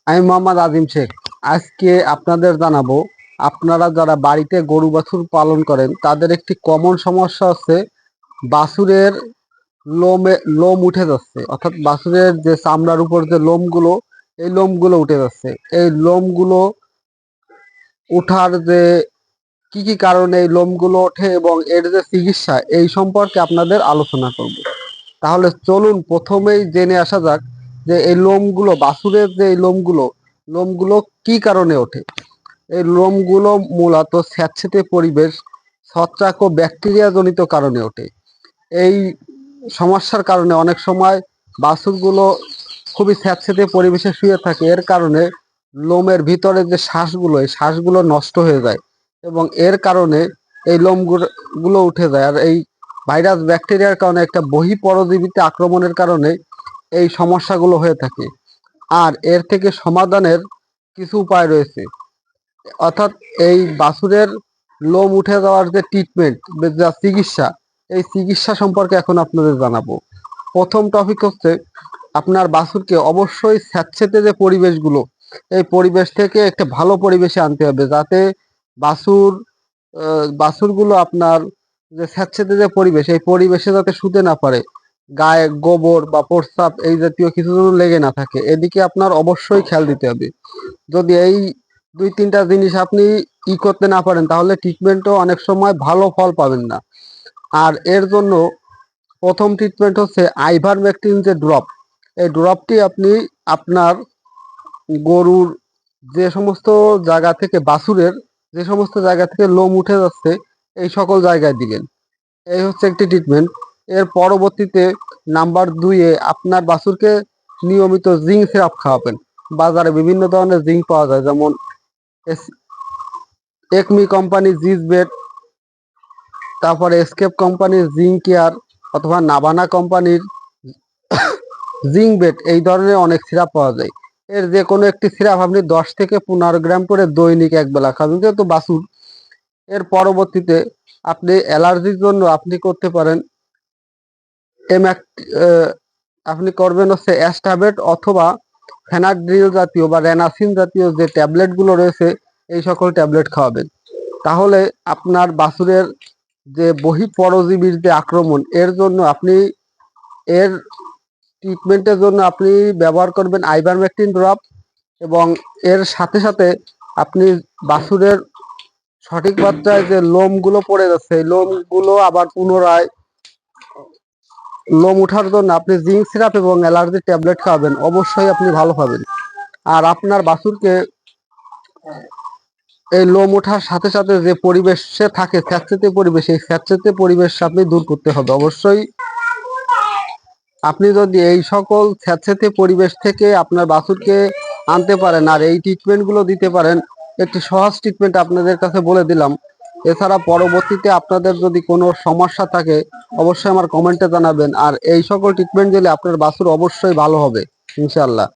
আমি মোহাম্মদ আজিম শেখ। আজকে আপনাদের জানাবো, আপনারা যারা বাড়িতে গরু বাছুর পালন করেন তাদের একটি কমন সমস্যা হচ্ছে বাছুরের লোম উঠে যাচ্ছে, অর্থাৎ বাছুরের যে চামড়ার উপর যে লোমগুলো, এই লোমগুলো উঠে যাচ্ছে। এই লোমগুলো উঠার যে কি কি কারণে এই লোমগুলো ওঠে এবং এর যে চিকিৎসা, এই সম্পর্কে আপনাদের আলোচনা করব। তাহলে চলুন প্রথমেই জেনে আসা যাক যে এই লোমগুলো, বাছুরের যে এই লোমগুলো কি কারণে ওঠে। এই লোমগুলো মূলত স্যাঁতসেঁতে পরিবেশ, ছত্রাক ও ব্যাকটেরিয়া জনিত কারণে ওঠে। এই সমস্যার কারণে অনেক সময় বাছুরগুলো খুবই স্যাঁতসেঁতে পরিবেশে শুয়ে থাকে। এর কারণে লোমের ভিতরে যে শ্বাসগুলো, এই শ্বাসগুলো নষ্ট হয়ে যায় এবং এর কারণে এই লোমগুলো উঠে যায়। আর এই ভাইরাস ব্যাকটেরিয়ার কারণে, একটা বহিঃপরজীবীতে আক্রমণের কারণে এই সমস্যাগুলো হয়ে থাকে। আর এর থেকে সমাধানের কিছু উপায় রয়েছে, অর্থাৎ এই বাছুরের লোম উঠে যাওয়ার যে ট্রিটমেন্ট, যা চিকিৎসা, এই চিকিৎসা সম্পর্কে এখন আপনাদের জানাবো। প্রথম টপিক হচ্ছে, আপনার বাছুরকে অবশ্যই স্যাঁতসেঁতে যে পরিবেশগুলো, এই পরিবেশ থেকে একটা ভালো পরিবেশে আনতে হবে, যাতে বাছুরগুলো আপনার যে স্যাঁতসেঁতে যে পরিবেশ, এই পরিবেশে যাতে শুতে না পারে, গায়ে গোবর বা প্রস্রাব এই জাতীয় কিছু যেন লেগে না থাকে, এদিকে আপনার অবশ্যই খেয়াল দিতে হবে। যদি এই দুই তিনটা জিনিস আপনি করতে না পারেন, তাহলে ট্রিটমেন্টও অনেক সময় ভালো ফল পাবেন না। আর এর জন্য প্রথম ট্রিটমেন্ট হচ্ছে আইভারমেকটিন যে ড্রপ। এই ড্রপটি আপনি আপনার গরুর যে সমস্ত জায়গা থেকে, বাছুরের যে সমস্ত জায়গা থেকে লোম উঠে যাচ্ছে, এই সকল জায়গায় দিবেন। এই হচ্ছে একটি ট্রিটমেন্ট। এর পরবর্তীতে নাম্বার 2-এ আপনার বাছুরকে নিয়মিত জিঙ্ক সিরাপ খাওয়াবেন। বাজারে বিভিন্ন ধরনের জিঙ্ক পাওয়া যায়, যেমন একমি কোম্পানির জিজবেট, তারপরে এসকেপ কোম্পানির জিঙ্ক কেয়ার, অথবা নাভানা কোম্পানির জিঙ্ক বেট, এই ধরনের অনেক সিরাপ পাওয়া যায়। এর যে কোনো একটি সিরাপ আপনি 10 থেকে 15 গ্রাম করে দৈনিক একবেলা খাবেন, যেহেতু বাছুর। এর পরবর্তীতে আপনি অ্যালার্জির জন্য আপনি করতে পারেন আপনি করবেন হচ্ছে অ্যাস্টাবেট অথবা ফেনাড্রিল জাতীয় বা রেনাসিন জাতীয় যে ট্যাবলেটগুলো রয়েছে, এই সকল ট্যাবলেট খাওয়াবেন। তাহলে আপনার বাছুরের যে বহিঃপরজীবীর যে আক্রমণ, এর ট্রিটমেন্টের জন্য আপনি ব্যবহার করবেন আইভারমেকটিন ড্রপ, এবং এর সাথে সাথে আপনি বাছুরের সঠিক মাত্রায় যে লোমগুলো পড়ে যাচ্ছে, এই লোমগুলো আবার পুনরায় লোম উঠার জন্য আপনি জিঙ্ক সিরাপ এবং অ্যালার্জি ট্যাবলেট খাওয়াবেন, অবশ্যই আপনি ভালো পাবেন। আর আপনার বাছুরকে এই লোম ওঠার সাথে সাথে যে পরিবেশে থাকে, স্যাঁতসেঁতে পরিবেশ, এই স্যাঁতসেঁতে পরিবেশ আপনি দূর করতে হবে অবশ্যই। আপনি যদি এই সকল স্যাঁতসেঁতে পরিবেশ থেকে আপনার বাছুরকে আনতে পারেন আর এই ট্রিটমেন্টগুলো দিতে পারেন, একটি সহজ ট্রিটমেন্ট আপনাদের কাছে বলে দিলাম। এছাড়া পরবর্তীতে আপনাদের যদি কোনো সমস্যা থাকে, অবশ্যই আমার কমেন্টে জানাবেন। আর এই সকল ট্রিটমেন্ট দিলে আপনার বাছুর অবশ্যই ভালো হবে ইনশাআল্লাহ।